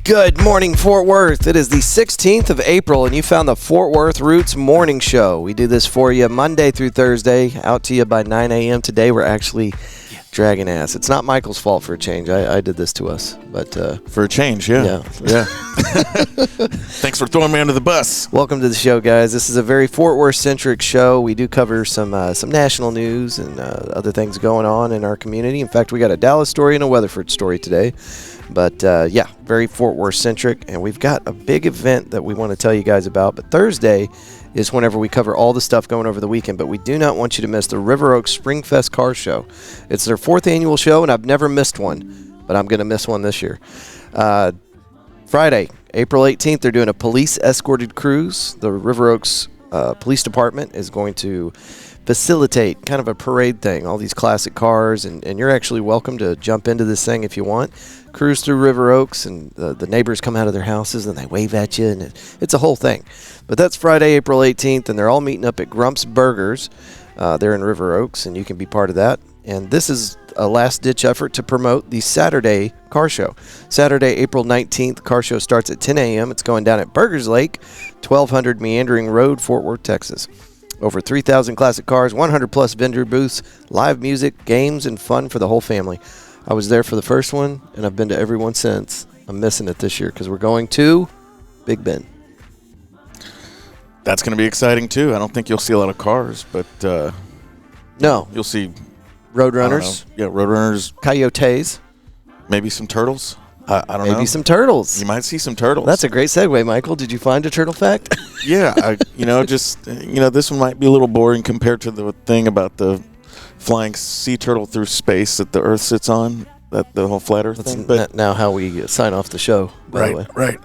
Good morning, Fort Worth. It is the 16th of April, and you found the Fort Worth Roots Morning Show. We do this for you Monday through Thursday, out to you by 9 a.m. Today, we're actually dragging ass. It's not Michael's fault for a change. I did this to us, but for a change, yeah. Thanks for throwing me under the bus. Welcome to the show, guys. This is a very Fort Worth-centric show. We do cover some national news and other things going on in our community. In fact, we got a Dallas story and a Weatherford story today. But, very Fort Worth-centric, and we've got a big event that we want to tell you guys about. But Thursday is whenever we cover all the stuff going over the weekend, but we do not want you to miss the River Oaks Springfest Car Show. It's their 4th annual show, and I've never missed one, but I'm going to miss one this year. Friday, April 18th, they're doing a police-escorted cruise. The River Oaks Police Department is going to facilitate kind of a parade thing, all these classic cars, and you're actually welcome to jump into this thing if you want. Cruise through River Oaks, and the neighbors come out of their houses and they wave at you, and it's a whole thing. But that's Friday, April 18th, and they're all meeting up at Grump's Burgers. They're in River Oaks, and you can be part of that. And this is a last-ditch effort to promote the Saturday car show. Saturday, April 19th, car show starts at 10 a.m. It's going down at Burgers Lake, 1200 Meandering Road, Fort Worth, Texas. Over 3,000 classic cars, 100-plus vendor booths, live music, games, and fun for the whole family. I was there for the first one, and I've been to every one since. I'm missing it this year because we're going to Big Bend. That's going to be exciting, too. I don't think you'll see a lot of cars, but no, you'll see Roadrunners. Yeah, Roadrunners. Coyotes. Maybe some turtles. I don't know. Maybe some turtles. You might see some turtles. That's a great segue, Michael. Did you find a turtle fact? Yeah, this one might be a little boring compared to the thing about the flying sea turtle through space that the Earth sits on, that the whole flat Earth thing. But now how we sign off the show, by the way. Right.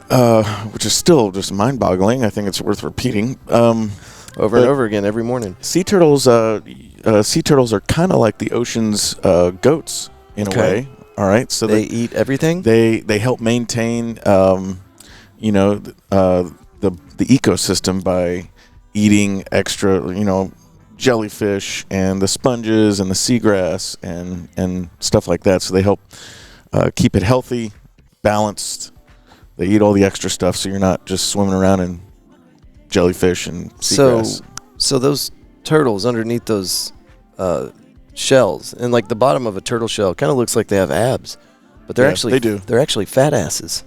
Which is still just mind-boggling. I think it's worth repeating. Over and over again every morning. Sea turtles are kind of like the ocean's goats in a way. All right, so they eat everything. They help maintain, the ecosystem by eating extra, jellyfish and the sponges and the seagrass and stuff like that. So they help keep it healthy, balanced. They eat all the extra stuff, so you're not just swimming around in jellyfish and seagrass. So those turtles underneath those shells, and like the bottom of a turtle shell kind of looks like they have abs, but they're actually fat asses.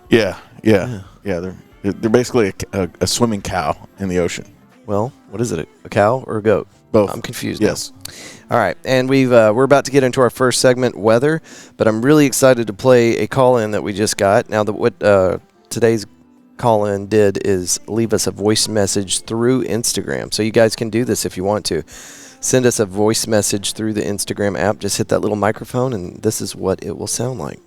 Yeah. They're basically a swimming cow in the ocean. Well, what is it? A cow or a goat? Both. I'm confused. Yes. Now. All right, and we're about to get into our first segment, weather, but I'm really excited to play a call-in that we just got. Now, what today's call-in did is leave us a voice message through Instagram, so you guys can do this if you want to. Send us a voice message through the Instagram app. Just hit that little microphone, and this is what it will sound like.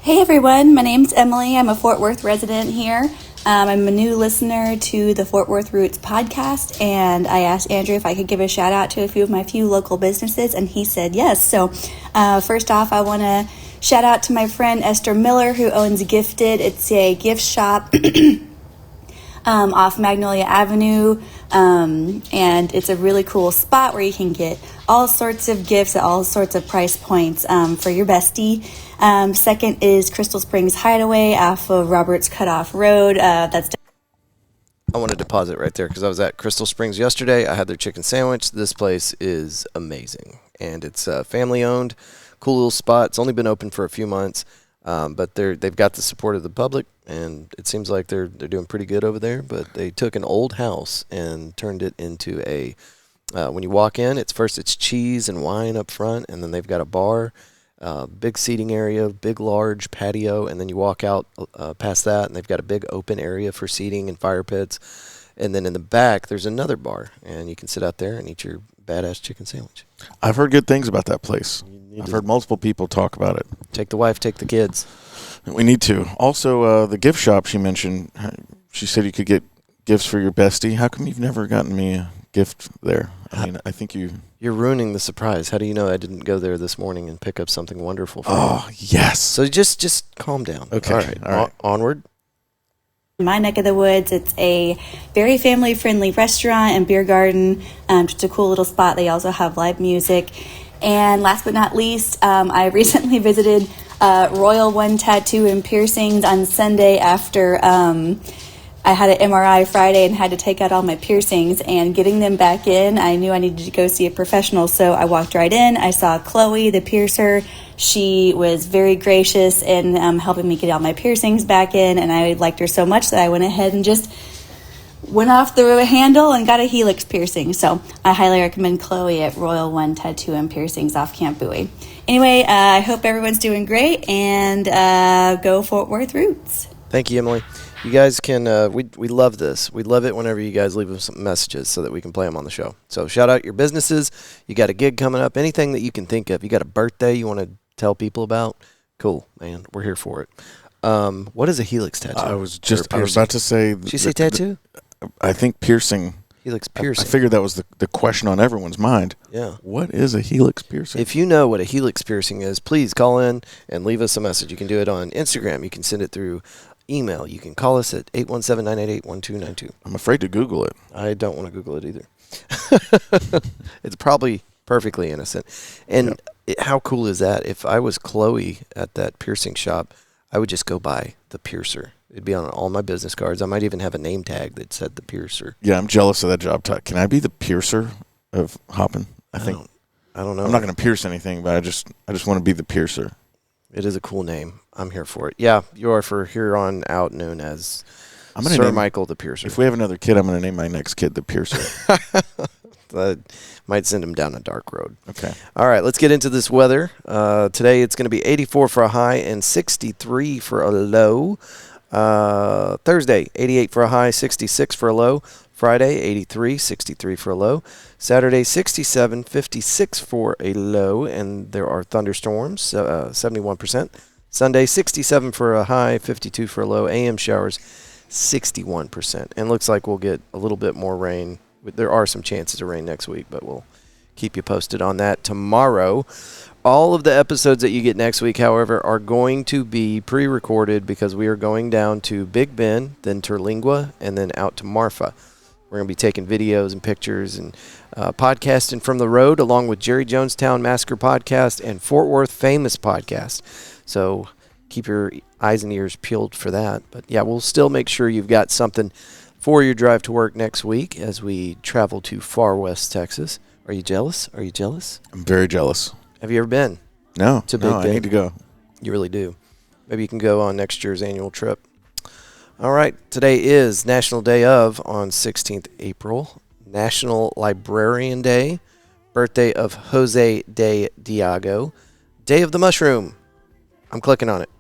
Hey everyone, my name's Emily. I'm a Fort Worth resident here. I'm a new listener to the Fort Worth Roots podcast, and I asked Andrew if I could give a shout out to a few of my local businesses, and he said yes. So first off, I want to shout out to my friend Esther Miller, who owns Gifted. It's a gift shop off Magnolia Avenue, and it's a really cool spot where you can get all sorts of gifts at all sorts of price points for your bestie. Second is Crystal Springs Hideaway off of Roberts Cutoff Road. I wanted to pause it right there because I was at Crystal Springs yesterday. I had their chicken sandwich. This place is amazing, and it's family owned, cool little spot. It's only been open for a few months. But they've got the support of the public, and it seems like they're doing pretty good over there. But they took an old house and turned it into a when you walk in, it's cheese and wine up front, and then they've got a bar, big seating area, big large patio, and then you walk out past that, and they've got a big open area for seating and fire pits. And then in the back, there's another bar, and you can sit out there and eat your badass chicken sandwich. I've heard good things about that place. I've heard multiple people talk about it. Take the wife, take the kids. We need to. Also, the gift shop she mentioned, she said you could get gifts for your bestie. How come you've never gotten me a gift there? I mean, I think You're ruining the surprise. How do you know I didn't go there this morning and pick up something wonderful for you? Oh, yes. So just calm down. Okay. All right. All right. Onward. In my neck of the woods, it's a very family-friendly restaurant and beer garden. Just a cool little spot. They also have live music. And last but not least, I recently visited Royal One Tattoo and Piercings on Sunday after I had an MRI Friday and had to take out all my piercings. And getting them back in, I knew I needed to go see a professional. So I walked right in. I saw Chloe, the piercer. She was very gracious in helping me get all my piercings back in. And I liked her so much that I went ahead and just went off the handle and got a helix piercing. So I highly recommend Chloe at Royal One Tattoo and Piercings off Camp Bowie. Anyway, I hope everyone's doing great, and go Fort Worth Roots. Thank you, Emily. You guys can, we love this. We love it whenever you guys leave us some messages so that we can play them on the show. So shout out your businesses. You got a gig coming up, anything that you can think of. You got a birthday you want to tell people about? Cool, man. We're here for it. What is a helix tattoo? I was about to say. Did you say tattoo? I think piercing. Helix piercing. I figured that was the question on everyone's mind. Yeah. What is a helix piercing? If you know what a helix piercing is, please call in and leave us a message. You can do it on Instagram. You can send it through email. You can call us at 817-988-1292. I'm afraid to Google it. I don't want to Google it either. It's probably perfectly innocent. And how cool is that? If I was Chloe at that piercing shop, I would just go by the piercer. It'd be on all my business cards. I might even have a name tag that said the piercer. Yeah, I'm jealous of that job title. Can I be the piercer of hopping? I don't know. I'm not going to pierce anything, but I just want to be the piercer. It is a cool name. I'm here for it. Yeah, you are for here on out known as Michael the Piercer. If we have another kid, I'm going to name my next kid the Piercer. Might send him down a dark road. Okay. All right, let's get into this weather. Today it's going to be 84 for a high and 63 for a low. Thursday, 88 for a high, 66 for a low. Friday, 83, 63 for a low. Saturday, 67, 56 for a low, and there are thunderstorms, 71%. Sunday, 67 for a high, 52 for a low. AM showers, 61%. And looks like we'll get a little bit more rain. There are some chances of rain next week, but we'll keep you posted on that tomorrow. All of the episodes that you get next week, however, are going to be pre-recorded because we are going down to Big Bend, then Terlingua, and then out to Marfa. We're going to be taking videos and pictures and podcasting from the road, along with Jerry Jonestown Massacre Podcast and Fort Worth Famous Podcast. So keep your eyes and ears peeled for that. But, yeah, we'll still make sure you've got something for your drive to work next week as we travel to far west Texas. Are you jealous? Are you jealous? I'm very jealous. Have you ever been? No. To Big Bend? I need to go. You really do. Maybe you can go on next year's annual trip. All right. Today is National Day of on 16th April. National Librarian Day. Birthday of Jose de Diego. Day of the Mushroom. I'm clicking on it.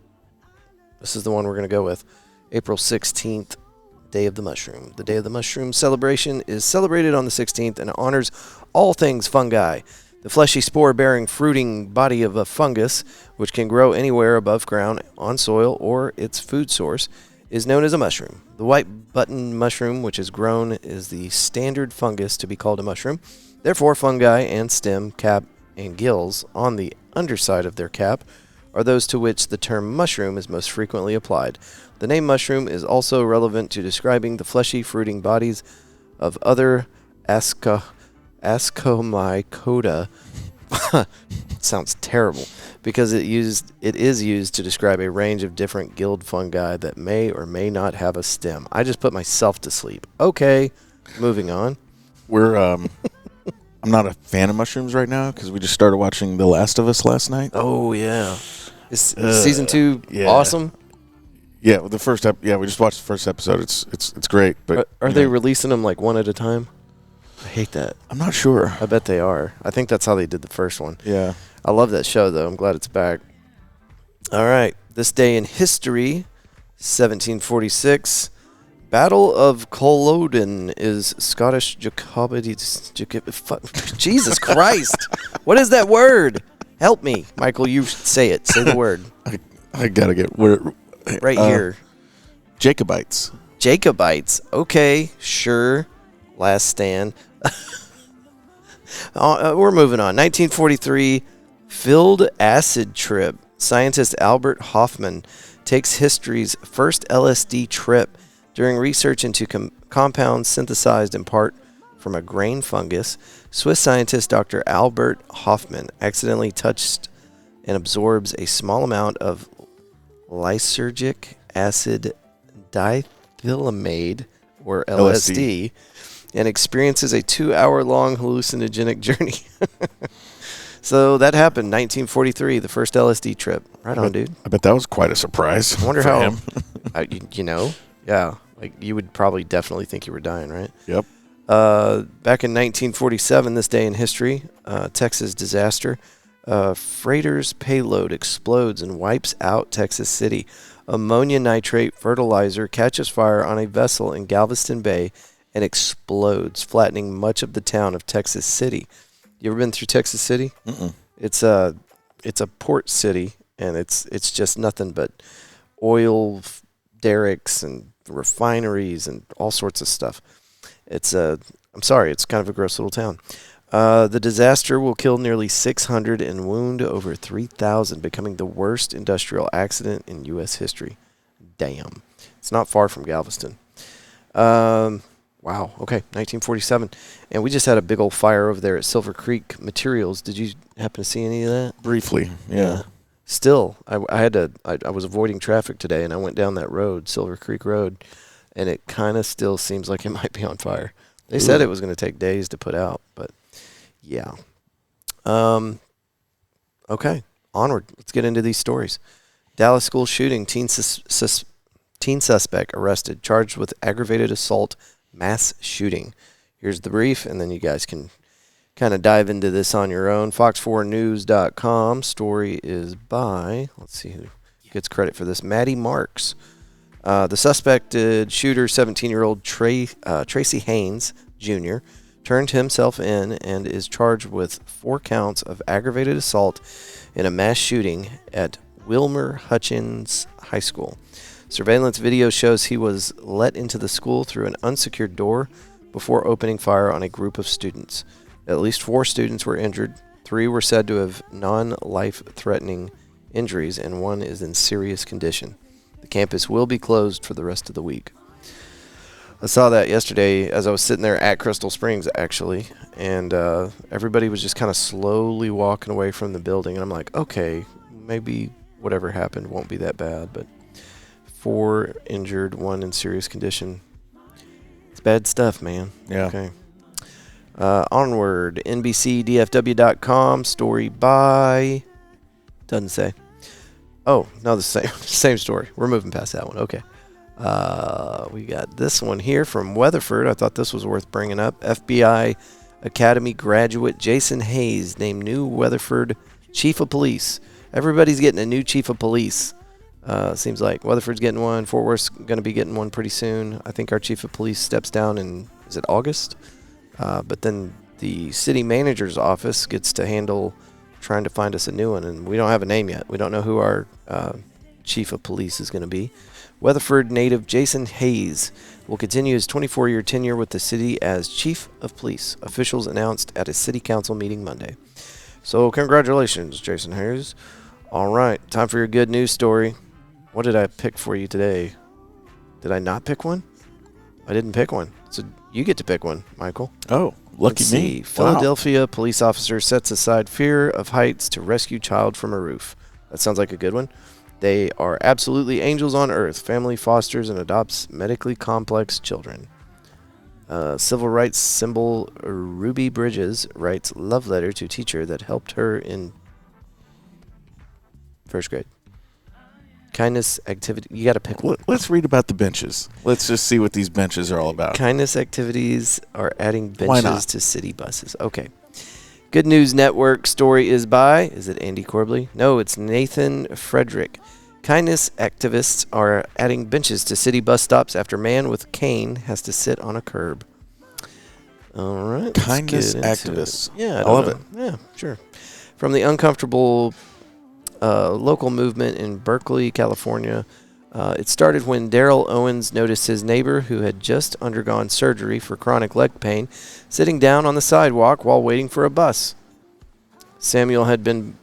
This is the one we're going to go with. April 16th. Day of the Mushroom. The Day of the Mushroom celebration is celebrated on the 16th and honors all things fungi. The fleshy spore-bearing fruiting body of a fungus, which can grow anywhere above ground on soil or its food source, is known as a mushroom. The white button mushroom, which is grown, is the standard fungus to be called a mushroom. Therefore, fungi and stem, cap, and gills on the underside of their cap are those to which the term mushroom is most frequently applied. The name mushroom is also relevant to describing the fleshy fruiting bodies of other Ascomycota. Sounds terrible because it is used to describe a range of different gilled fungi that may or may not have a stem. I just put myself to sleep. Okay, moving on. I'm not a fan of mushrooms right now because we just started watching The Last of Us last night. Oh yeah, is season 2 awesome? Yeah, well, we just watched the first episode. It's great, but are they releasing them like one at a time? I hate that. I'm not sure. I bet they are. I think that's how they did the first one. Yeah. I love that show, though. I'm glad it's back. All right. This day in history, 1746. Battle of Culloden is Scottish Jacobites. Jesus Christ. What is that word? Help me. Michael, you say it. Say the word. I got to get where right here. Jacobites. Jacobites. Okay, sure. Last stand. We're moving on. 1943, filled acid trip. Scientist Albert Hoffman takes history's first LSD trip during research into compounds synthesized in part from a grain fungus. Swiss scientist Dr. Albert Hoffman accidentally touched and absorbs a small amount of lysergic acid dithylamide, or LSD, and experiences a 2-hour-long hallucinogenic journey. So that happened, 1943, the first LSD trip. Right on, dude. I bet that was quite a surprise. I wonder for how. him. Yeah, like you would probably definitely think you were dying, right? Yep. Back in 1947, this day in history, Texas disaster. Freighter's payload explodes and wipes out Texas City. Ammonia nitrate fertilizer catches fire on a vessel in Galveston Bay and explodes, flattening much of the town of Texas City. You ever been through Texas City? Mm-mm. It's a port city, and it's just nothing but oil derricks and refineries and all sorts of stuff. It's kind of a gross little town. The disaster will kill nearly 600 and wound over 3,000, becoming the worst industrial accident in U.S. history. Damn. It's not far from Galveston. Wow. Okay, 1947. And we just had a big old fire over there at Silver Creek Materials. Did you happen to see any of that? Briefly, yeah. Still, I was avoiding traffic today, and I went down that road, Silver Creek Road, and it kind of still seems like it might be on fire. They said it was going to take days to put out, but yeah. Okay, onward. Let's get into these stories. Dallas school shooting, teen suspect arrested, charged with aggravated assault, mass shooting. Here's the brief, and then you guys can kind of dive into this on your own. Fox4News.com. Story is by, let's see who gets credit for this, Maddie Marks. The suspected shooter, 17-year-old Tracy Haynes Jr., turned himself in and is charged with 4 counts of aggravated assault in a mass shooting at Wilmer Hutchins High School. Surveillance video shows he was let into the school through an unsecured door before opening fire on a group of students. At least 4 students were injured. 3 were said to have non-life-threatening injuries, and 1 is in serious condition. The campus will be closed for the rest of the week. I saw that yesterday as I was sitting there at Crystal Springs, actually, and everybody was just kind of slowly walking away from the building, and I'm like, okay, maybe whatever happened won't be that bad, but 4 injured, 1 in serious condition. It's bad stuff, man. Yeah. Okay. Onward, NBCDFW.com, story by, doesn't say. Oh, no, the same story. We're moving past that one. Okay. We got this one here from Weatherford. I thought this was worth bringing up. FBI Academy graduate Jason Hayes named new Weatherford Chief of Police. Everybody's getting a new Chief of Police. Seems like Weatherford's getting one. Fort Worth's going to be getting one pretty soon. I think our Chief of Police steps down in, is it August? But then the city manager's office gets to handle trying to find us a new one, and we don't have a name yet. We don't know who our Chief of Police is going to be. Weatherford native Jason Hayes will continue his 24-year tenure with the city as Chief of Police, officials announced at a city council meeting Monday. So congratulations, Jason Hayes. All right, time for your good news story. What did I pick for you today? Did I not pick one? I didn't pick one. So you get to pick one, Michael. Oh, lucky Let's me. see. Wow. Philadelphia police officer sets aside fear of heights to rescue child from a roof. That sounds like a good one. They are absolutely angels on earth. Family fosters and adopts medically complex children. Civil rights symbol Ruby Bridges writes love letter to teacher that helped her in first grade. Kindness activity. You got to pick one. Let's read about the benches. Let's just see what these benches are all about. Kindness activities are adding Why not? benches to city buses. Okay. Good News Network story is by, is it Andy Corbley? No, it's Nathan Frederick. Kindness activists are adding benches to city bus stops after man with cane has to sit on a curb. All right. Kindness activists. Yeah, I love it. Yeah, sure. From the uncomfortable local movement in Berkeley, California, It started when Daryl Owens noticed his neighbor, who had just undergone surgery for chronic leg pain, sitting down on the sidewalk while waiting for a bus. Samuel had been...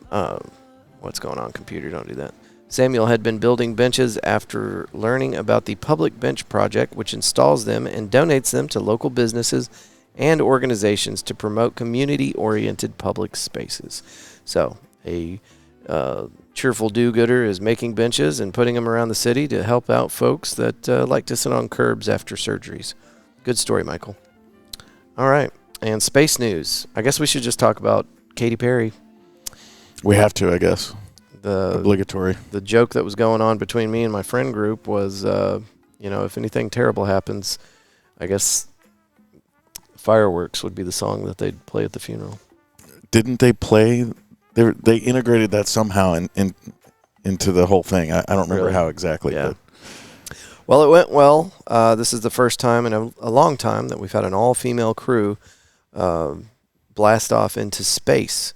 what's going on, computer? Don't do that. Samuel had been building benches after learning about the Public Bench Project, which installs them and donates them to local businesses and organizations to promote community-oriented public spaces. So, a cheerful do-gooder is making benches and putting them around the city to help out folks that like to sit on curbs after surgeries. Good story, Michael. All right, and space news. I guess we should just talk about Katy Perry. We have to, I guess. Obligatory. The joke that was going on between me and my friend group was, if anything terrible happens, I guess Fireworks would be the song that they'd play at the funeral. Didn't they play? They integrated that somehow into the whole thing. I don't remember how exactly. Yeah. Well, it went well. This is the first time in a long time that we've had an all-female crew blast off into space.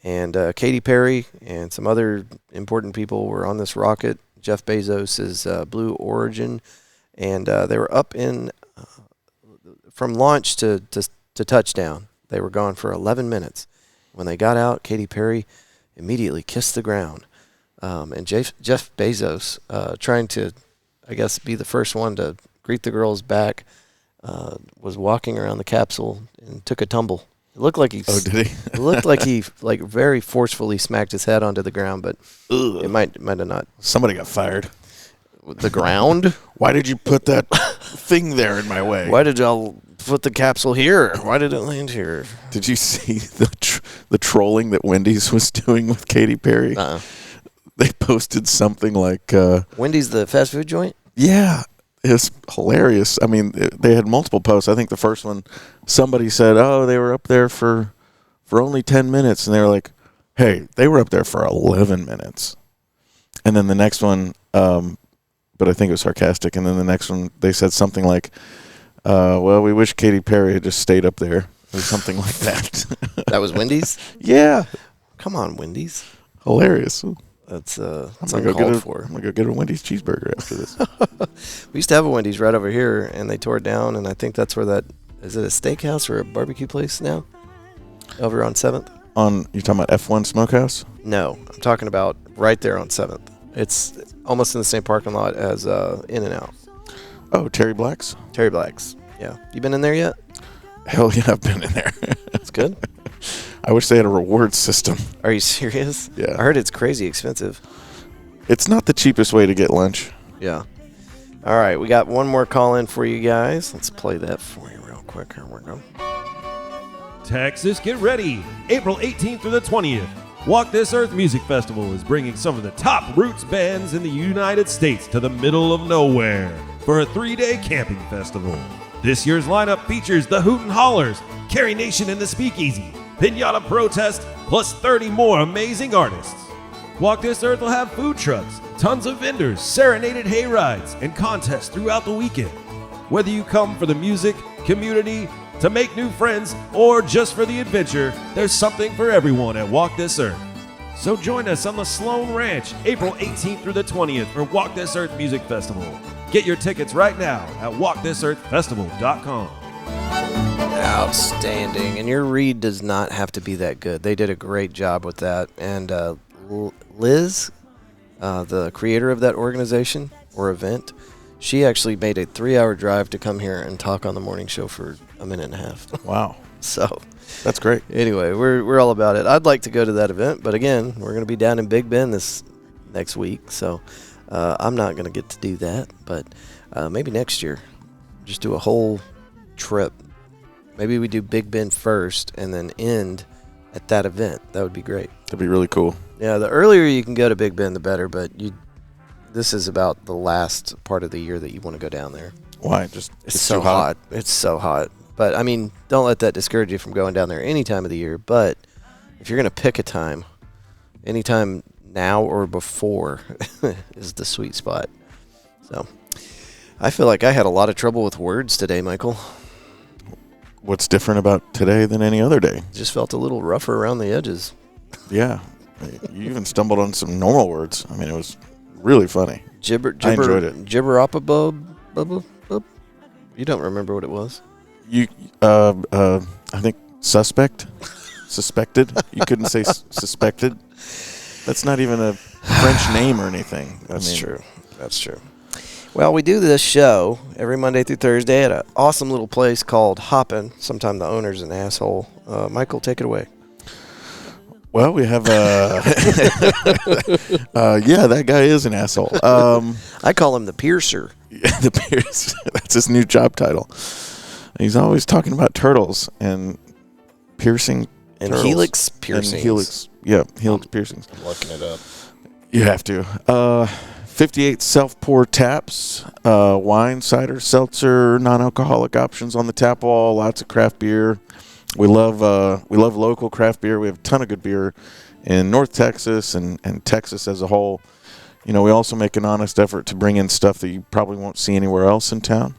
And Katy Perry and some other important people were on this rocket, Jeff Bezos' Blue Origin, and they were up in from launch to touchdown. They were gone for 11 minutes. When they got out, Katy Perry immediately kissed the ground. And Jeff Bezos, trying to, I guess, be the first one to greet the girls back, was walking around the capsule and took a tumble. It looked like he. Oh, did he? It looked like he very forcefully smacked his head onto the ground, but it might have not. Somebody got fired. The ground? Why did you put that thing there in my way? Why did y'all put the capsule here? Why did it land here? Did you see the trolling that Wendy's was doing with Katy Perry? They posted something like Wendy's, the fast food joint? Yeah. It's hilarious. I mean, they had multiple posts. I think the first one, somebody said, "Oh, they were up there for only 10 minutes," and they were like, "Hey, they were up there for 11 minutes." And then the next one, but I think it was sarcastic. And then the next one, they said something like, "Well, we wish Katy Perry had just stayed up there," or something like that. That was Wendy's? Yeah. Come on, Wendy's. Hilarious. That's I'm uncalled for. I'm going to go get a Wendy's cheeseburger after this. We used to have a Wendy's right over here, and they tore it down, and I think that's where is it a steakhouse or a barbecue place now? Over on 7th? You talking about F1 Smokehouse? No, I'm talking about right there on 7th. It's almost in the same parking lot as In-N-Out. Oh, Terry Black's? Terry Black's, yeah. You been in there yet? Hell yeah, I've been in there. It's good? I wish they had a reward system. Are you serious? Yeah. I heard it's crazy expensive. It's not the cheapest way to get lunch. Yeah. All right, we got one more call in for you guys. Let's play that for you real quick. Here we go. Texas, get ready. April 18th through the 20th. Walk This Earth Music Festival is bringing some of the top roots bands in the United States to the middle of nowhere for a 3-day camping festival. This year's lineup features the Hootin' Hollers, Carrie Nation and the Speakeasy, Pinata Protest, plus 30 more amazing artists. Walk This Earth will have food trucks, tons of vendors, serenaded hay rides, and contests throughout the weekend. Whether you come for the music, community, to make new friends, or just for the adventure, there's something for everyone at Walk This Earth. So join us on the Sloan Ranch, April 18th through the 20th for Walk This Earth Music Festival. Get your tickets right now at walkthisearthfestival.com. Outstanding. And your read does not have to be that good. They did a great job with that. And Liz, the creator of that organization or event, she actually made a 3-hour drive to come here and talk on the morning show for a minute and a half. Wow. So that's great. Anyway, we're all about it. I'd like to go to that event, but again, we're going to be down in Big Bend this next week, so I'm not going to get to do that. But maybe next year, just do a whole trip. Maybe we do Big Bend first and then end at that event. That would be great. That'd be really cool. Yeah, the earlier you can go to Big Bend, the better. But this is about the last part of the year that you want to go down there. Why? It's so hot. It's so hot. But, I mean, don't let that discourage you from going down there any time of the year. But if you're going to pick a time, anytime now or before is the sweet spot. So I feel like I had a lot of trouble with words today, Michael. What's different about today than any other day? Just felt a little rougher around the edges. Yeah. You even stumbled on some normal words. I mean, it was really funny. I enjoyed it. Gibber-oppa-bub. You don't remember what it was? I think suspected. You couldn't say suspected. That's not even a French name or anything. That's true. Well, we do this show every Monday through Thursday at an awesome little place called Hoppin'. Sometimes the owner's an asshole. Michael, take it away. Well, we have that guy is an asshole. I call him the piercer. The piercer. That's his new job title. He's always talking about turtles and piercing and turtles. Helix piercings. Helix piercings. I'm looking it up. You have to. 58 self-pour taps, wine, cider, seltzer, non-alcoholic options on the tap wall. Lots of craft beer. We love local craft beer. We have a ton of good beer in North Texas and Texas as a whole. You know, we also make an honest effort to bring in stuff that you probably won't see anywhere else in town.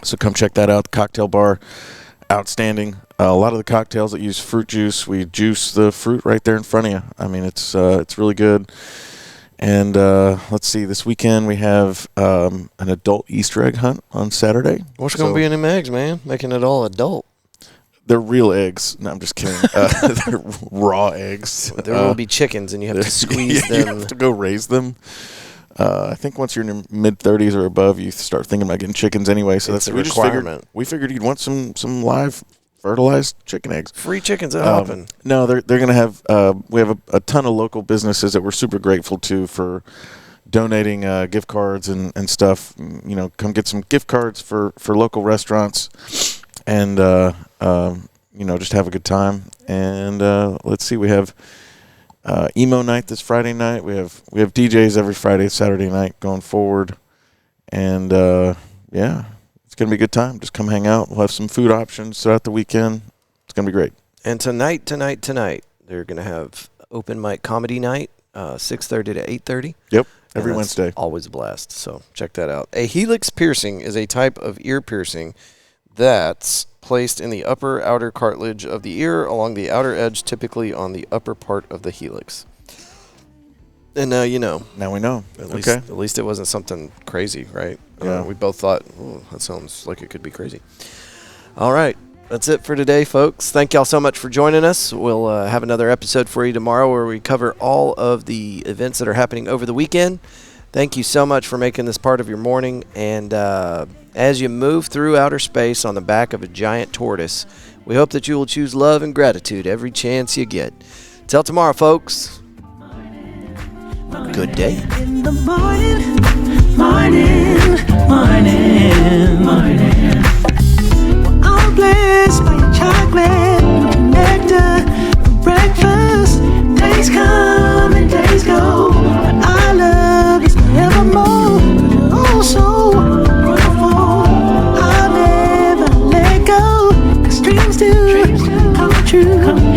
So come check that out. The cocktail bar, outstanding. A lot of the cocktails that use fruit juice, we juice the fruit right there in front of you. I mean, it's really good. And let's see, this weekend we have an adult Easter egg hunt on Saturday. What's going to be in them eggs, man? Making it all adult. They're real eggs. No, I'm just kidding. They're raw eggs. There will be chickens, and you have to squeeze them. You have to go raise them. I think once you're in your mid-30s or above, you start thinking about getting chickens anyway. So that's a requirement. We figured you'd want some live fertilized chicken eggs. Free chickens at Hoppin'. No, they're going to have. We have a ton of local businesses that we're super grateful to for donating gift cards and stuff. You know, come get some gift cards for local restaurants, and you know, just have a good time. And let's see, we have emo night this Friday night. We have DJs every Friday, Saturday night going forward, and yeah. It's going to be a good time. Just come hang out. We'll have some food options throughout the weekend. It's going to be great. And tonight, they're going to have open mic comedy night, 6:30 to 8:30. Yep, every Wednesday. Always a blast, so check that out. A helix piercing is a type of ear piercing that's placed in the upper outer cartilage of the ear along the outer edge, typically on the upper part of the helix. And now you know. Now we know. At least it wasn't something crazy, right? Yeah. We both thought, that sounds like it could be crazy. All right. That's it for today, folks. Thank y'all so much for joining us. We'll have another episode for you tomorrow where we cover all of the events that are happening over the weekend. Thank you so much for making this part of your morning. And as you move through outer space on the back of a giant tortoise, we hope that you will choose love and gratitude every chance you get. Till tomorrow, folks. Good day. In the morning. Well, I'm blessed by your chocolate, nectar, for breakfast. Days come and days go, but our love is forevermore. Oh, so wonderful. I'll never let go, 'cause dreams do come true.